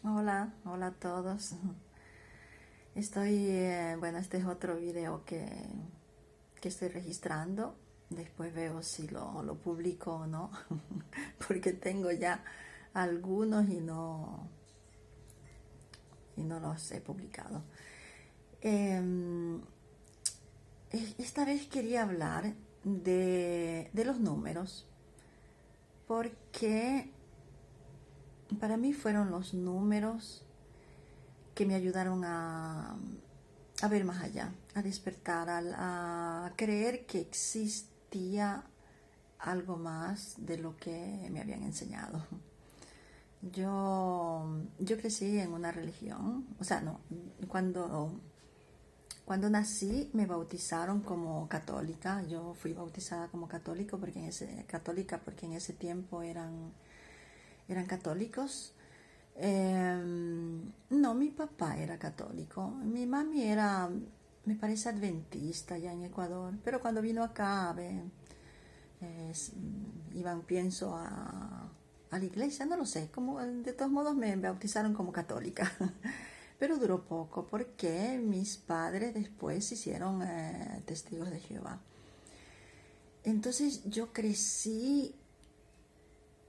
Hola, hola a todos. Bueno, este es otro video que estoy registrando. Después veo si lo publico o no, porque tengo ya algunos y no los he publicado. Em, Esta vez quería hablar de los números, porque para mí fueron los números que me ayudaron a ver más allá, a despertar, a creer que existía algo más de lo que me habían enseñado. Yo crecí en una religión, o sea, no, cuando nací me bautizaron como católica. Yo fui bautizada como católica porque en ese tiempo eran católicos. No, mi papá era católico. Mi mami era, me parece, adventista ya en Ecuador. Pero cuando vino acá, iban, pienso, a la iglesia, no lo sé. De todos modos me bautizaron como católica. Pero duró poco porque mis padres después se hicieron testigos de Jehová. Entonces yo crecí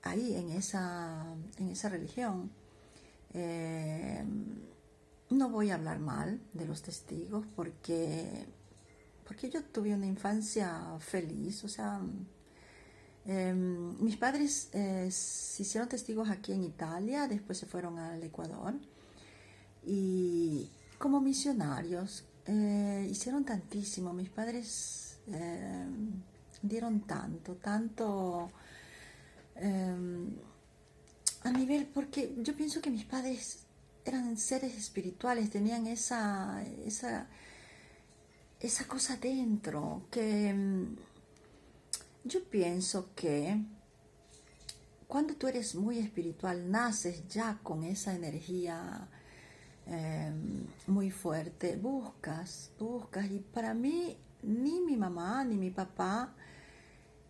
ahí en esa religión. Eh, no voy a hablar mal de los testigos porque yo tuve una infancia feliz. O sea, mis padres se hicieron testigos aquí en Italia, después se fueron al Ecuador y como misionarios hicieron tantísimo. Mis padres dieron tanto eh, a nivel, porque yo pienso que mis padres eran seres espirituales, tenían esa cosa dentro que yo pienso que cuando tú eres muy espiritual naces ya con esa energía eh, muy fuerte, buscas, y para mí ni mi mamá ni mi papá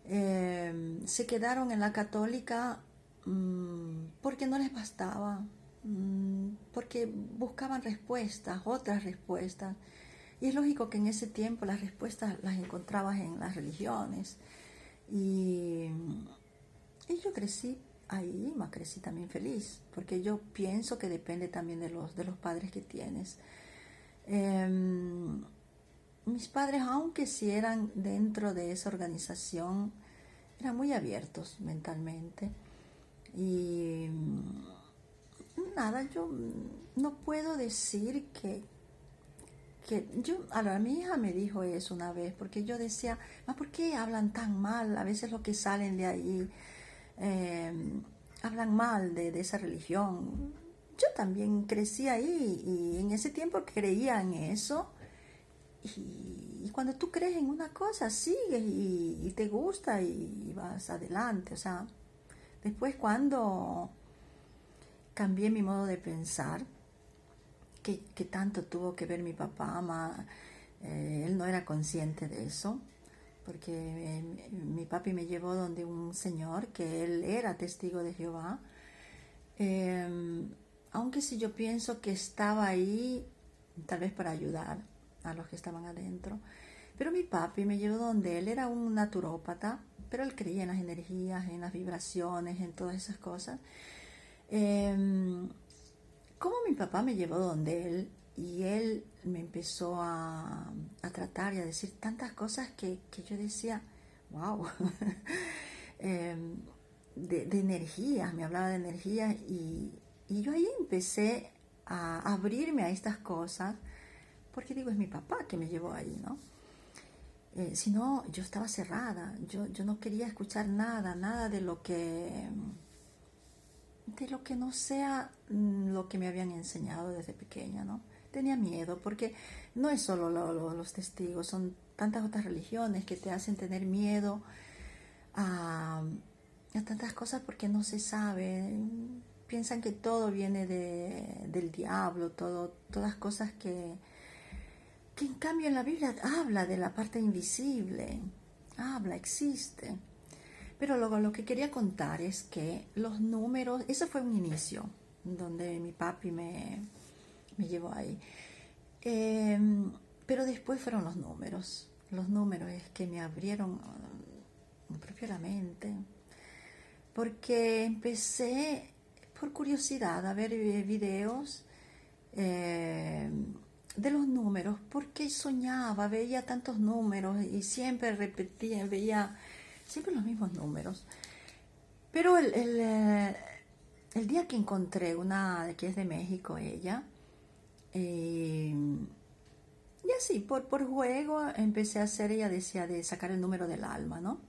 se quedaron en la católica porque no les bastaba, porque buscaban respuestas, otras respuestas. Y es lógico que en ese tiempo las respuestas las encontrabas en las religiones. Y, y yo crecí ahí, más crecí también feliz, porque yo pienso que depende también de los padres que tienes. Mis padres, aunque sí eran dentro de esa organización, eran muy abiertos mentalmente. Y nada, yo no puedo decir ahora mi hija me dijo eso una vez, porque yo decía, ¿por qué hablan tan mal? A veces los que salen de ahí eh, hablan mal de esa religión. Yo también crecí ahí y en ese tiempo creía en eso. Y cuando tú crees en una cosa, sigues y te gusta y vas adelante. O sea, después cuando cambié mi modo de pensar, que tanto tuvo que ver mi papá, él no era consciente de eso, porque mi papi me llevó donde un señor que él era testigo de Jehová. Eh, Aunque si yo pienso que estaba ahí tal vez para ayudar a los que estaban adentro, pero mi papi me llevó donde él era un naturópata, pero él creía en las energías, en las vibraciones, en todas esas cosas. Eh, Como mi papá me llevó donde él y él me empezó a tratar y a decir tantas cosas que yo decía, wow, eh, de energías, me hablaba de energías y yo ahí empecé a abrirme a estas cosas, porque digo, es mi papá que me llevó ahí, ¿no? Si no, yo estaba cerrada, yo no quería escuchar nada de lo que no sea lo que me habían enseñado desde pequeña, ¿no? Tenía miedo, porque no es solo los testigos, son tantas otras religiones que te hacen tener miedo a tantas cosas porque no se sabe. Piensan que todo viene del diablo, todas cosas que en cambio en la Biblia habla de la parte invisible, existe. Pero luego lo que quería contar es que los números, eso fue un inicio. donde mi papi me llevó ahí. Pero después fueron los números es que me abrieron propio la mente, porque empecé por curiosidad a ver videos de los números, porque soñaba, veía tantos números y siempre repetía, veía siempre los mismos números. Pero el día que encontré una que es de México, ella, y así, por juego, empecé a hacer, ella decía, de sacar el número del alma, ¿no?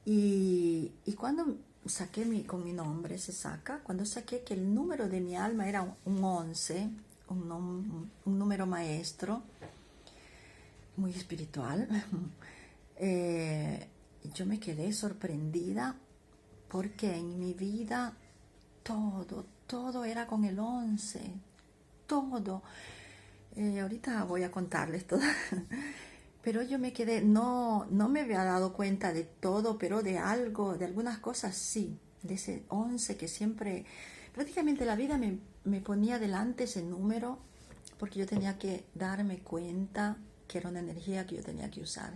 Y cuando saqué con mi nombre, se saca, cuando saqué que el número de mi alma era un 11, un número maestro, muy espiritual, yo me quedé sorprendida porque en mi vida todo era con el 11, todo. Ahorita voy a contarles todo. Pero yo me quedé, no me había dado cuenta de todo, pero de algo, de algunas cosas sí, de ese 11 que siempre, prácticamente la vida me ponía delante ese número, porque yo tenía que darme cuenta que era una energía que yo tenía que usar,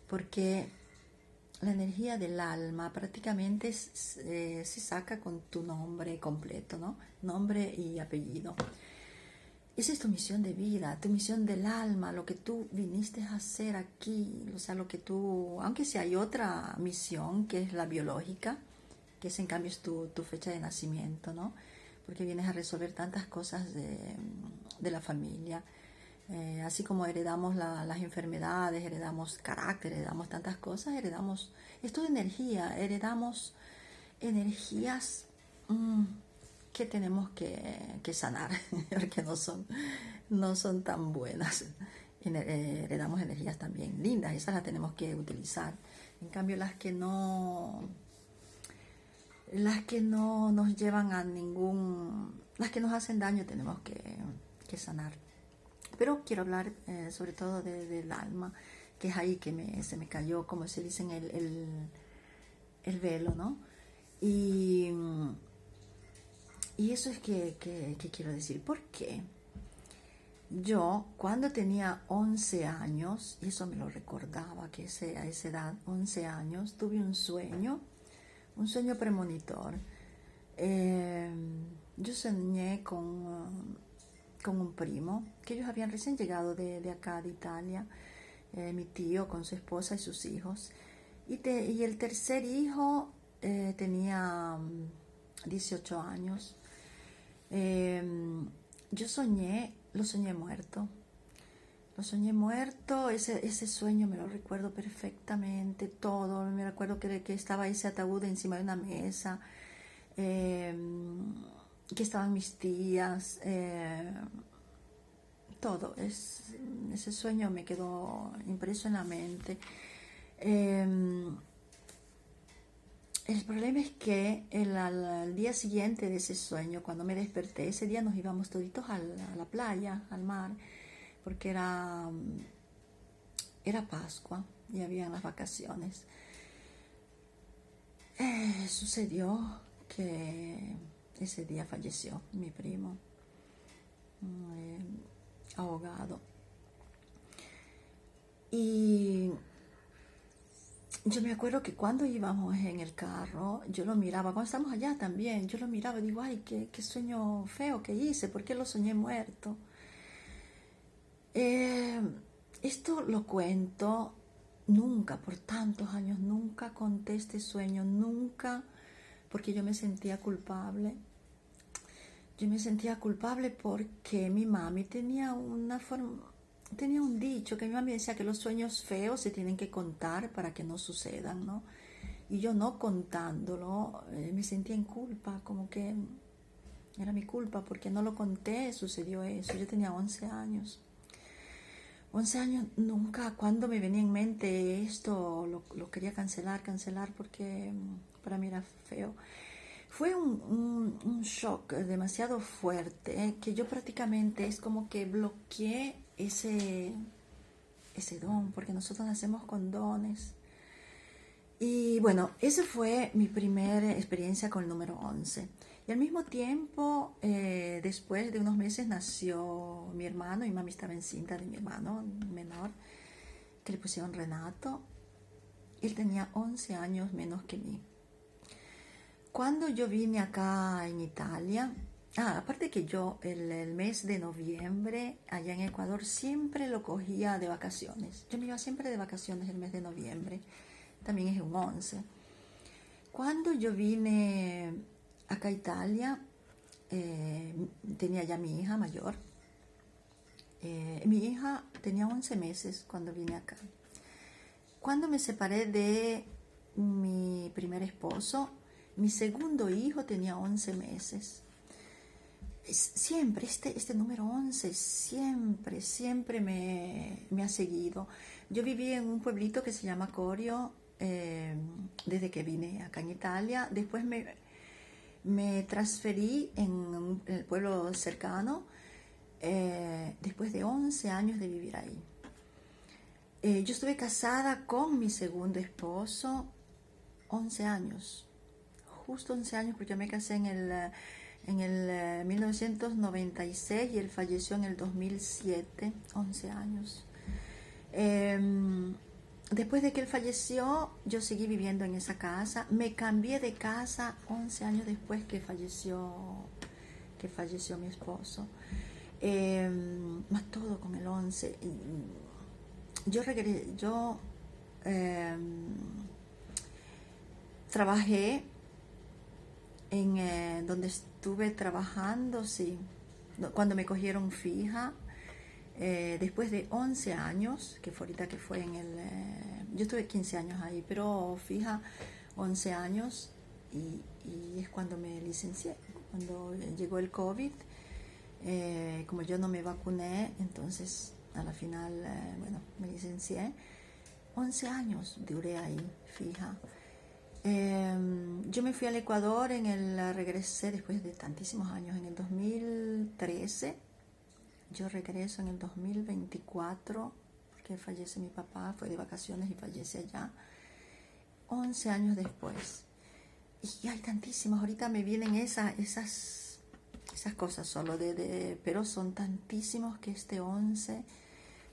porque la energía del alma prácticamente se saca con tu nombre completo, ¿no? Nombre y apellido. Esa es tu misión de vida, tu misión del alma, lo que tú viniste a hacer aquí, o sea, lo que tú, aunque si hay otra misión que es la biológica, que es en cambio es tu fecha de nacimiento, ¿no? Porque vienes a resolver tantas cosas de la familia, así como heredamos las enfermedades, heredamos carácter, heredamos tantas cosas, es toda energía, heredamos energías que tenemos que sanar, porque no son tan buenas. Heredamos energías también lindas, esas las tenemos que utilizar. En cambio, las que no nos llevan a las que nos hacen daño tenemos que sanar. Pero quiero hablar sobre todo del alma, que es ahí que se me cayó, como se dice, el velo, ¿no? Y eso es que quiero decir. ¿Por qué? Yo, cuando tenía 11 años, y eso me lo recordaba, que a esa edad, 11 años, tuve un sueño premonitor. Yo soñé con un primo, que ellos habían recién llegado de acá, de Italia, mi tío con su esposa y sus hijos. Y el tercer hijo tenía 18 años. Yo lo soñé muerto. Ese sueño me lo recuerdo perfectamente, todo. Me recuerdo que estaba ese ataúd encima de una mesa, que estaban mis tías, todo. Ese sueño me quedó impreso en la mente. El problema es que al día siguiente de ese sueño, cuando me desperté, ese día nos íbamos toditos a la playa, al mar, porque era Pascua y habían las vacaciones. Sucedió que ese día falleció mi primo, ahogado. Y yo me acuerdo que cuando íbamos en el carro, yo lo miraba, cuando estamos allá también, yo lo miraba y digo, ay, qué sueño feo que hice, ¿por qué lo soñé muerto? Esto lo cuento nunca, por tantos años, nunca conté este sueño, nunca, porque yo me sentía culpable. Yo me sentía culpable porque mi mami tenía un dicho, que mi mami decía que los sueños feos se tienen que contar para que no sucedan, ¿no? Y yo no contándolo, me sentía en culpa, como que era mi culpa, porque no lo conté, sucedió eso. Yo tenía 11 años. 11 años, nunca, cuando me venía en mente esto, lo quería cancelar, porque para mí era feo. Fue un shock demasiado fuerte, que yo prácticamente es como que bloqueé ese don, porque nosotros nacemos con dones. Y bueno, esa fue mi primera experiencia con el número 11. Y al mismo tiempo, después de unos meses nació mi hermano, y mami estaba encinta de mi hermano menor, que le pusieron Renato. Él tenía 11 años menos que mí. Cuando yo vine acá en Italia, aparte que yo el mes de noviembre allá en Ecuador siempre lo cogía de vacaciones. Yo me iba siempre de vacaciones el mes de noviembre, también es un 11. Cuando yo vine acá a Italia, tenía ya mi hija mayor. Mi hija tenía 11 meses cuando vine acá. Cuando me separé de mi primer esposo, mi segundo hijo tenía 11 meses. Siempre, este número 11 siempre me ha seguido. Yo viví en un pueblito que se llama Corio desde que vine acá en Italia. Después me transferí en el pueblo cercano después de 11 años de vivir ahí. Yo estuve casada con mi segundo esposo 11 años, justo 11 años, porque yo me casé en el 1996 y él falleció en el 2007, 11 años. Después de que él falleció, yo seguí viviendo en esa casa. Me cambié de casa 11 años después que falleció mi esposo. Más todo con el 11. Yo trabajé en donde estuve trabajando, sí, cuando me cogieron fija, después de 11 años, que fue ahorita que fue yo estuve 15 años ahí, pero fija 11 años, y es cuando me licencié, cuando llegó el COVID. Como yo no me vacuné, entonces a la final, bueno, me licencié. 11 años duré ahí, fija. Yo me fui al Ecuador, regresé después de tantísimos años, en el 2013. Yo regreso en el 2024, porque fallece mi papá, fue de vacaciones y fallece allá. 11 años después. Y hay tantísimas, ahorita me vienen esas cosas solo, pero son tantísimos que este 11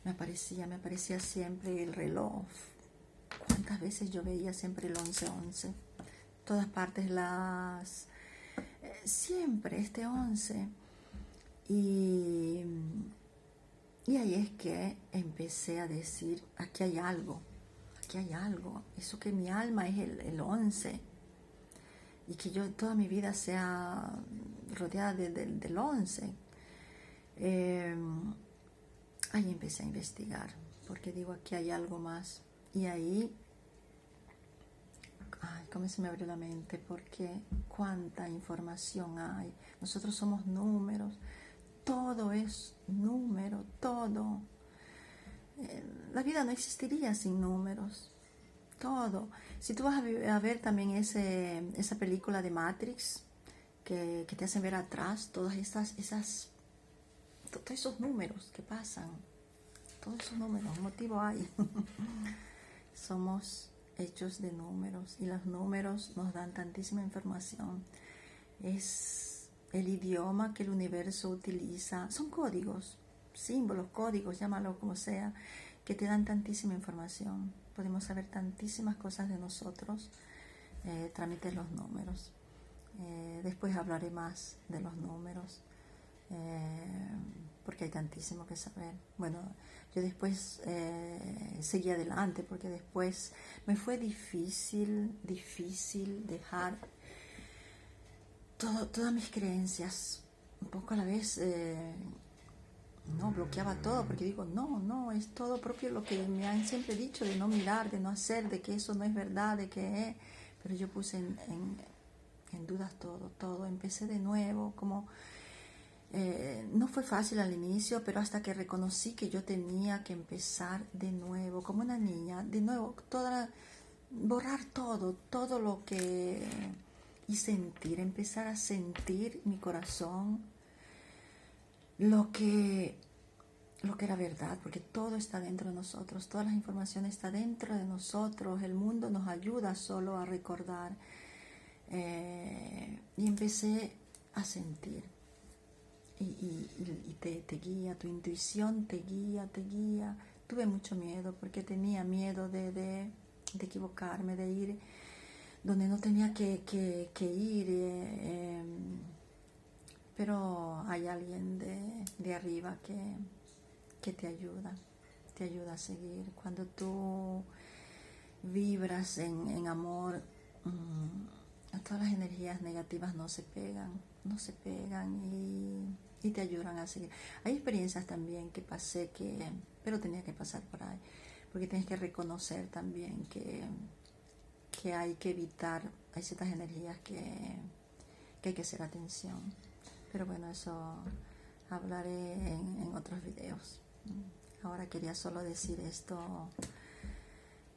me aparecía siempre el reloj. ¿Cuántas veces yo veía siempre el 11-11? Todas partes siempre este 11. Y ahí es que empecé a decir, aquí hay algo. Eso que mi alma es el 11. Y que yo toda mi vida sea rodeada del 11. Ahí empecé a investigar, porque digo, aquí hay algo más. Y ahí, cómo se me abrió la mente, porque cuánta información hay. Nosotros somos números, todo es número, todo. La vida no existiría sin números, todo. Si tú vas a ver también esa película de Matrix, que te hacen ver atrás todos esos números que pasan, todos esos números, un motivo hay. Somos hechos de números, y los números nos dan tantísima información. Es el idioma que el universo utiliza, son códigos, símbolos, códigos, llámalo como sea, que te dan tantísima información. Podemos saber tantísimas cosas de nosotros, trámite los números. Después hablaré más de los números, porque hay tantísimo que saber. Bueno, yo después seguí adelante, porque después me fue difícil dejar todas mis creencias. Un poco a la vez no bloqueaba todo, porque digo, no, es todo propio lo que me han siempre dicho, de no mirar, de no hacer, de que eso no es verdad, de que pero yo puse en dudas todo. Empecé de nuevo, como no fue fácil al inicio, pero hasta que reconocí que yo tenía que empezar de nuevo, como una niña, de nuevo, borrar todo lo que, y sentir, empezar a sentir mi corazón, lo que era verdad, porque todo está dentro de nosotros, toda la información está dentro de nosotros. El mundo nos ayuda solo a recordar. Y empecé a sentir. Y te guía, tu intuición te guía, te guía. Tuve mucho miedo porque tenía miedo de equivocarme, de ir donde no tenía que ir. Pero hay alguien de arriba que te ayuda a seguir. Cuando tú vibras en amor, todas las energías negativas no se pegan y te ayudan a seguir. Hay experiencias también que pasé, pero tenía que pasar por ahí, porque tienes que reconocer también que hay que evitar, hay ciertas energías que hay que hacer atención. Pero bueno, eso hablaré en otros videos. Ahora quería solo decir esto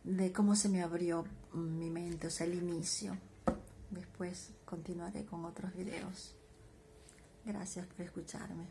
de cómo se me abrió mi mente, o sea, el inicio. Después continuaré con otros videos. Gracias por escucharme.